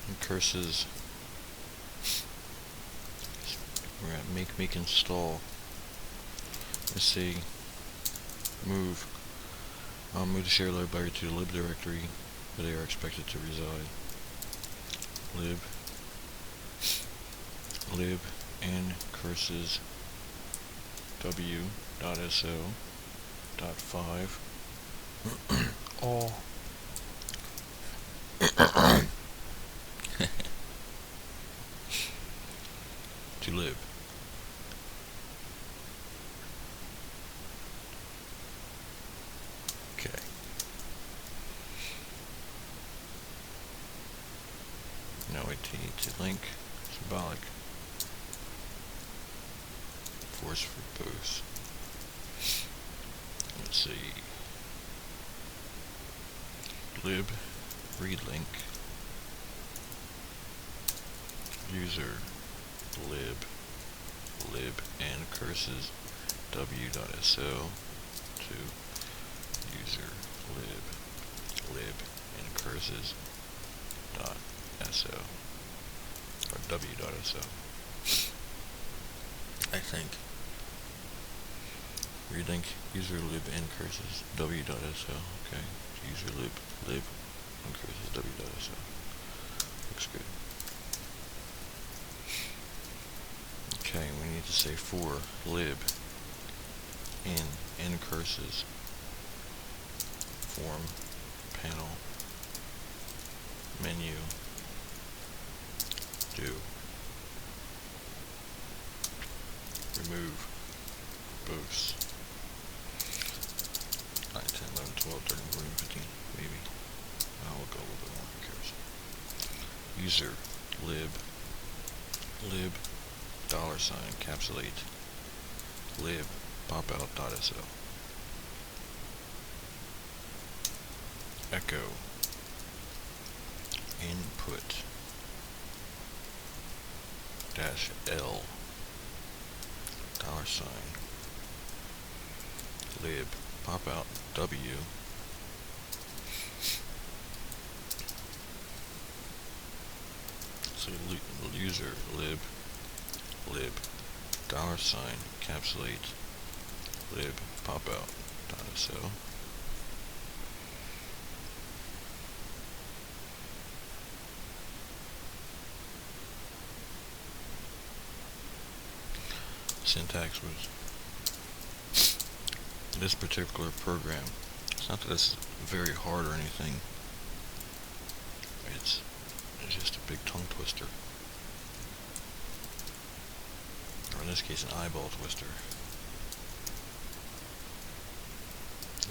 and curses. We're at make install. Let's see. Move the shared library to the lib directory where they are expected to reside. Lib n curses w.so.5 all to lib. Okay. Now we need to link symbolic force for boost. Let's see. Lib read link user lib and curses w.so to user lib and curses .so or w.so. I think read link user lib and curses w.so. Okay, user lib and curses w.so. Looks good. Okay, we need to say for lib in curses form panel menu do remove boost 9, 10, 11, 12, 13, 14, 15 maybe. We'll go a little bit more. Who cares? User lib $encapsulate lib popout.so echo input -l $lib popout w so user lib $encapsulate lib popout.so syntax was this particular program. It's not that it's very hard or anything. It's just a big tongue twister. Or in this case, an eyeball twister.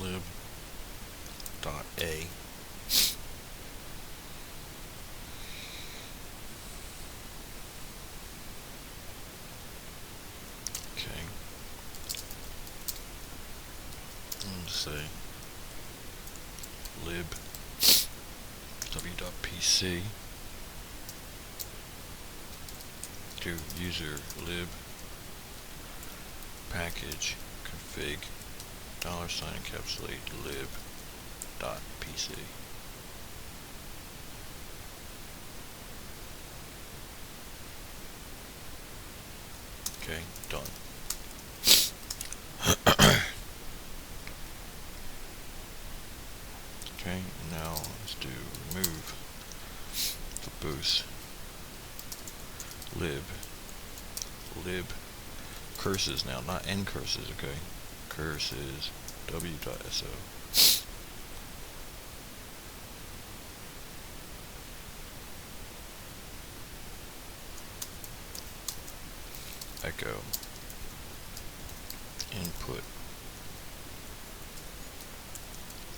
Lib.a okay. Let's say lib w.pc to user lib package config $encapsulate lib.pc. Okay, done. Okay, now let's do remove the boost lib curses now, not n curses, okay? Curses w.so echo input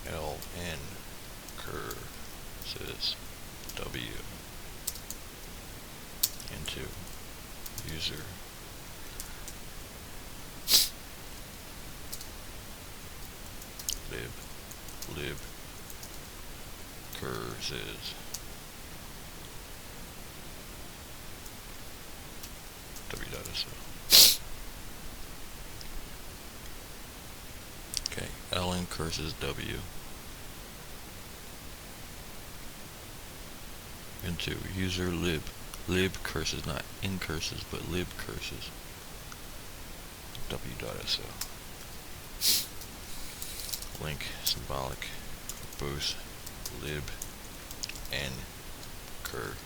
ln curses w into user lib curses w.so. Okay, ln curses w into user lib. Lib curses, not incurses, but lib curses. w.so. Link symbolic both lib and curses.so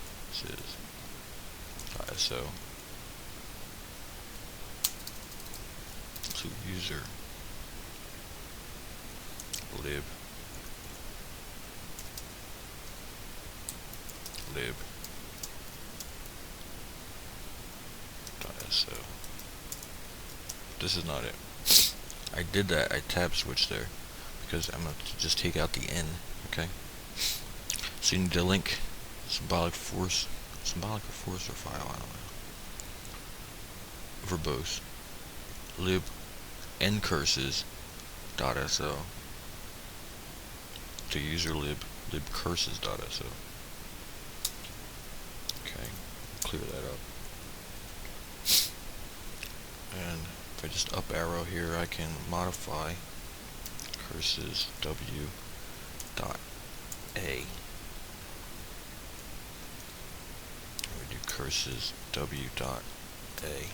to user lib lib.so. This is not it. I did that, I tab switched there because I'm going to just take out the N, okay? So you need to link symbolic or force or file, I don't know. Verbose lib ncurses.so to user lib libcurses.so. Okay, clear that up. And if I just up arrow here, I can modify curses w dot a. We do curses w dot a.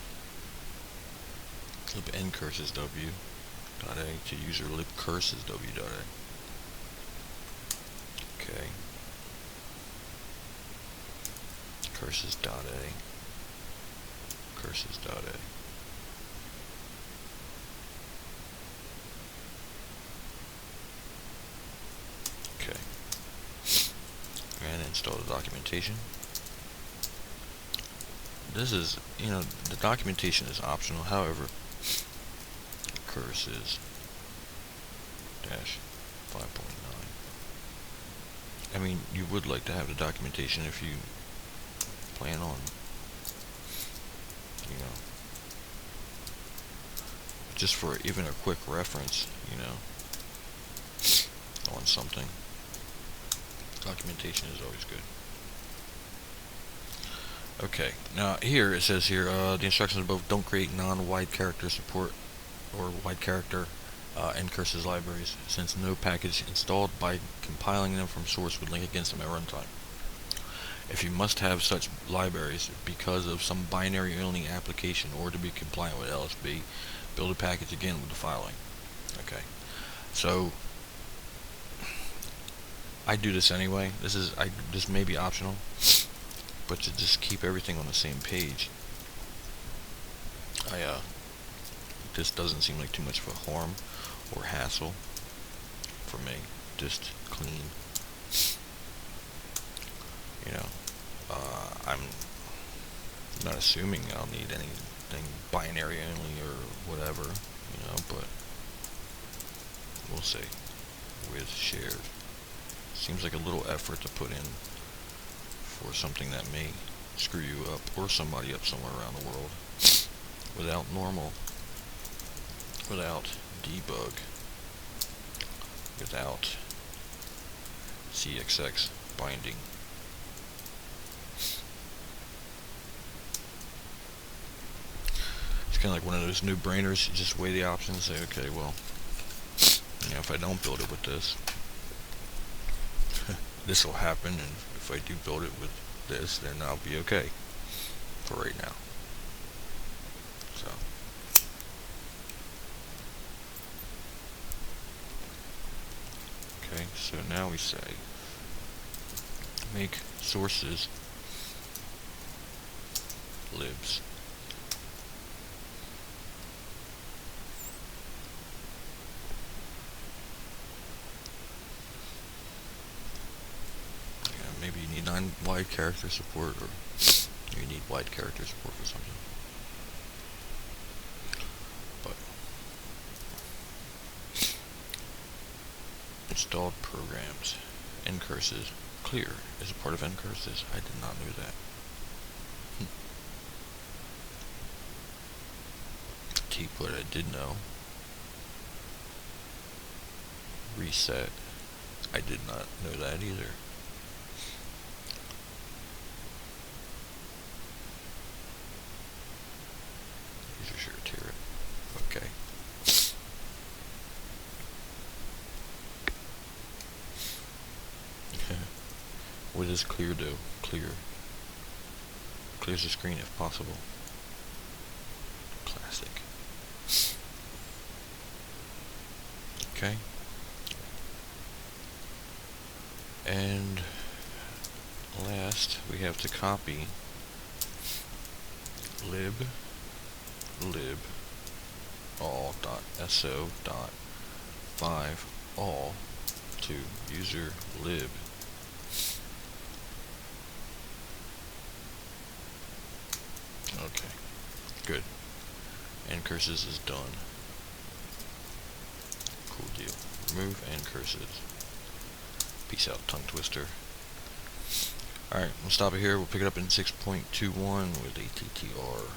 Lib n curses w dot a to user lib curses w dot a. Okay. Curses dot a. Curses dot a. Okay. And install the documentation. This is, the documentation is optional. However, curses dash 5.9. I mean, you would like to have the documentation if you plan on, just for even a quick reference, on something. Documentation is always good. Okay, now here it says here, the instructions above don't create non-wide character support or wide character ncurses libraries, since no package installed by compiling them from source would link against them at runtime. If you must have such libraries because of some binary only application or to be compliant with LSB, build a package again with the following. Okay, so I do this anyway. This may be optional, but to just keep everything on the same page, this doesn't seem like too much of a harm or hassle for me. Just clean. I'm not assuming I'll need anything binary only or whatever, but we'll see. With shared. Seems like a little effort to put in for something that may screw you up or somebody up somewhere around the world without debug, without CXX binding. It's kind of like one of those no-brainers. You just weigh the options and say, okay, well, if I don't build it with this, this will happen, and if I do build it with this, then I'll be okay for right now. So okay, so now we say make sources libs. Maybe you need non-wide character support, or you need wide character support for something. But installed programs, ncurses, clear is a part of ncurses. I did not know that. Tput I did know. Reset, I did not know that either. Okay. What is clear though. Clears the screen if possible. Classic. Okay. And last, we have to copy lib all.so.5 all to user lib. Okay, good. And curses is done. Cool deal. Remove and curses. Peace out, tongue twister. Alright, we'll stop it here. We'll pick it up in 6.21 with ATTR.